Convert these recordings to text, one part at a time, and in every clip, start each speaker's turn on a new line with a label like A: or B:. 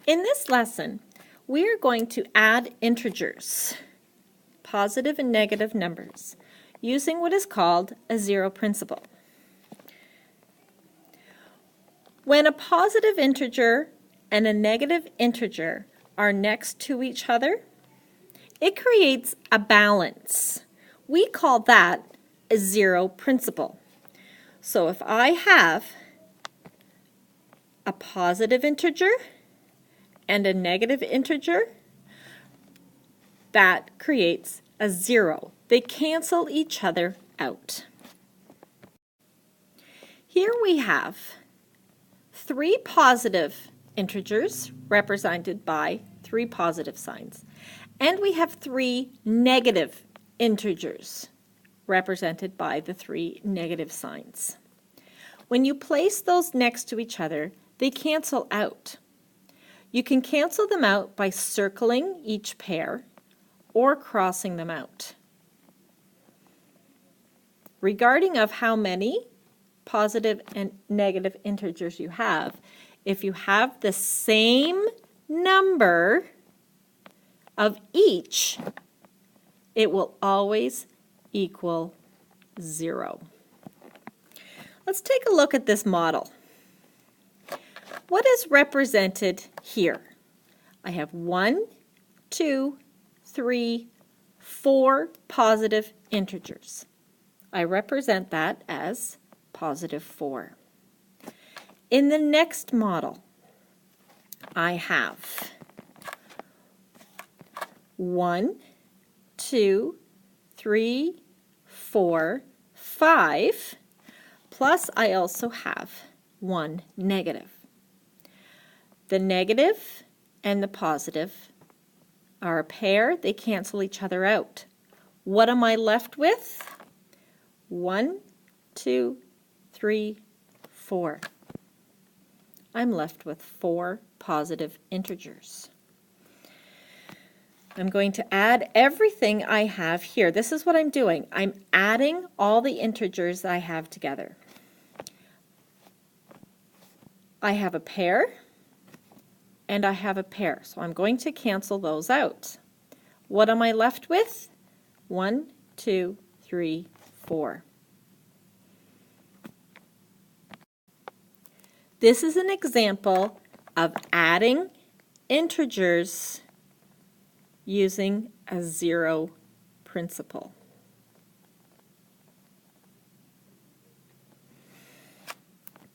A: In this lesson, we are going to add integers, positive and negative numbers, using what is called a zero principle. When a positive integer and a negative integer are next to each other, it creates a balance. We call that a zero principle. So if I have a positive integer and a negative integer, that creates a zero. They cancel each other out. Here we have three positive integers represented by three positive signs, and we have three negative integers represented by the three negative signs. When you place those next to each other, they cancel out. You can cancel them out by circling each pair or crossing them out. Regarding of how many positive and negative integers you have, if you have the same number of each, it will always equal 0. Let's take a look at this model. What is represented here? I have 1, 2, 3, 4 positive integers. I represent that as positive 4. In the next model, I have 1, 2, 3, 4, 5, plus I also have 1 negative. The negative and the positive are a pair. They cancel each other out. What am I left with? 1, 2, 3, 4. I'm left with 4 positive integers. I'm going to add everything I have here. This is what I'm doing. I'm adding all the integers I have together. I have a pair and I have a pair, so I'm going to cancel those out. What am I left with? 1, 2, 3, 4. This is an example of adding integers using a zero principle.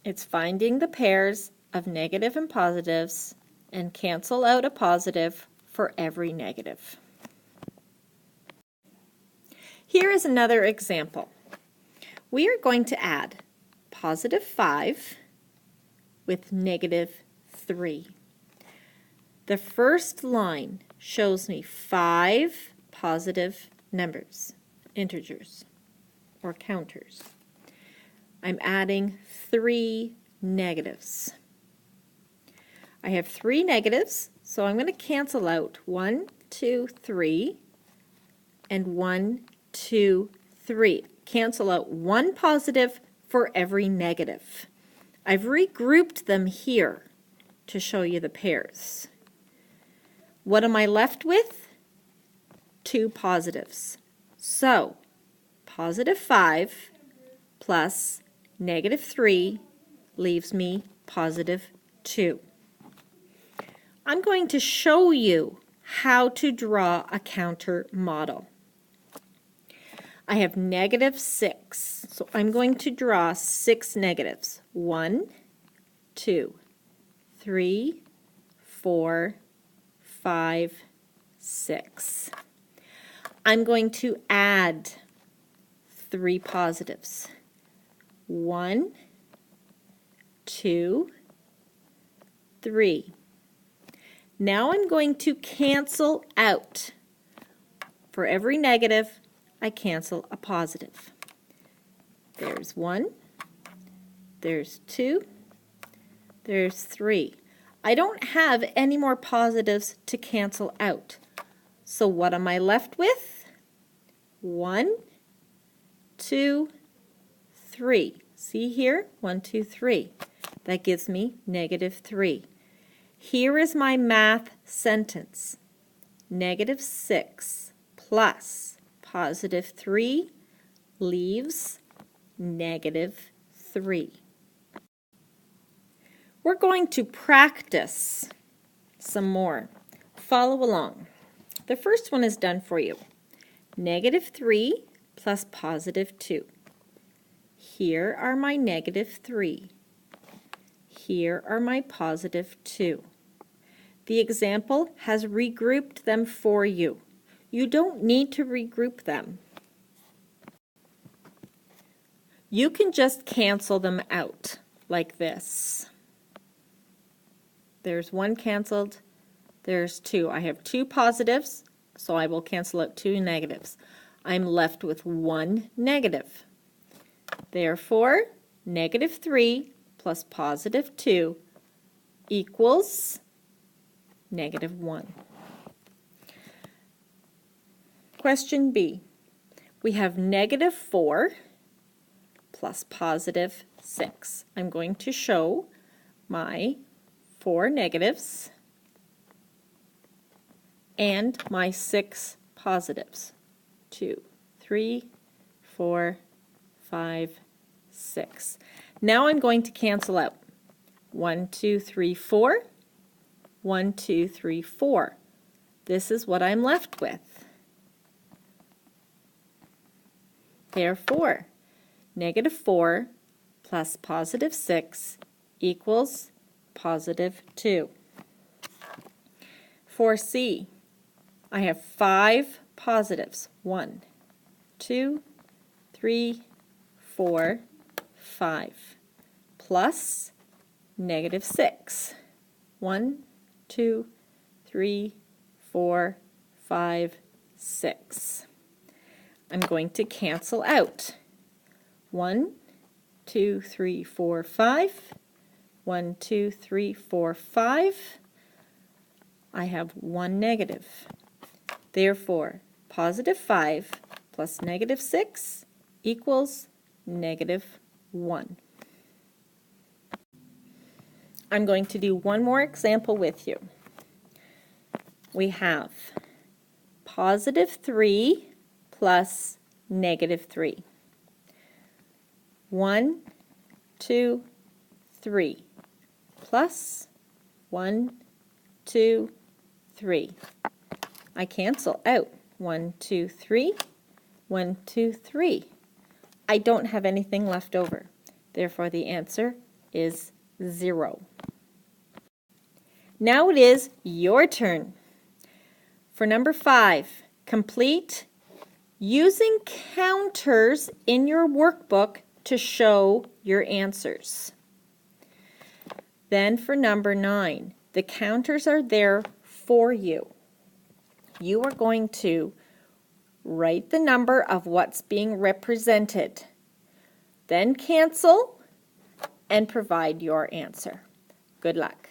A: It's finding the pairs of negative and positives and cancel out a positive for every negative. Here is another example. We are going to add positive 5 with negative 3. The first line shows me 5 positive numbers, integers, or counters. I'm adding 3 negatives. I have 3 negatives, so I'm going to cancel out 1, 2, 3, and 1, 2, 3. Cancel out 1 positive for every negative. I've regrouped them here to show you the pairs. What am I left with? 2 positives. So, positive 5 plus negative 3 leaves me positive 2. I'm going to show you how to draw a counter model. I have negative 6, so I'm going to draw 6 negatives. 1, 2, 3, 4, 5, 6. I'm going to add 3 positives. 1, 2, 3. Now I'm going to cancel out. For every negative, I cancel a positive. There's 1, there's 2, there's 3. I don't have any more positives to cancel out. So what am I left with? 1, 2, 3. See here? 1, 2, 3. That gives me negative 3. Here is my math sentence. -6 plus +3 leaves -3. We're going to practice some more. Follow along. The first one is done for you. -3 plus +2. Here are my -3. Here are my +2. The example has regrouped them for you. You don't need to regroup them. You can just cancel them out like this. There's one canceled, there's two. I have two positives, so I will cancel out two negatives. I'm left with one negative. Therefore, -3 plus +2 equals -1. Question B. We have -4 plus +6. I'm going to show my 4 negatives and my 6 positives. 2, 3, 4, 5, 6. Now I'm going to cancel out. 1, 2, 3, 4. 1, 2, 3, 4. This is what I'm left with. Therefore, -4 plus +6 equals +2. For C, I have 5 positives. 1, 2, 3, 4, 5, plus -6. 1, 2, 3, 4, 5, 6. I'm going to cancel out. 1, 2, 3, 4, 5. 1, 2, 3, 4, 5. I have one negative. Therefore, +5 plus -6 equals -1. I'm going to do one more example with you. We have +3 plus -3. 1, 2, 3. Plus 1, 2, 3. I cancel out 1, 2, 3, 1, 2, 3. I don't have anything left over. Therefore, the answer is 0. Now it is your turn. For number 5, complete using counters in your workbook to show your answers. Then for number 9, the counters are there for you. You are going to write the number of what's being represented, then cancel and provide your answer. Good luck.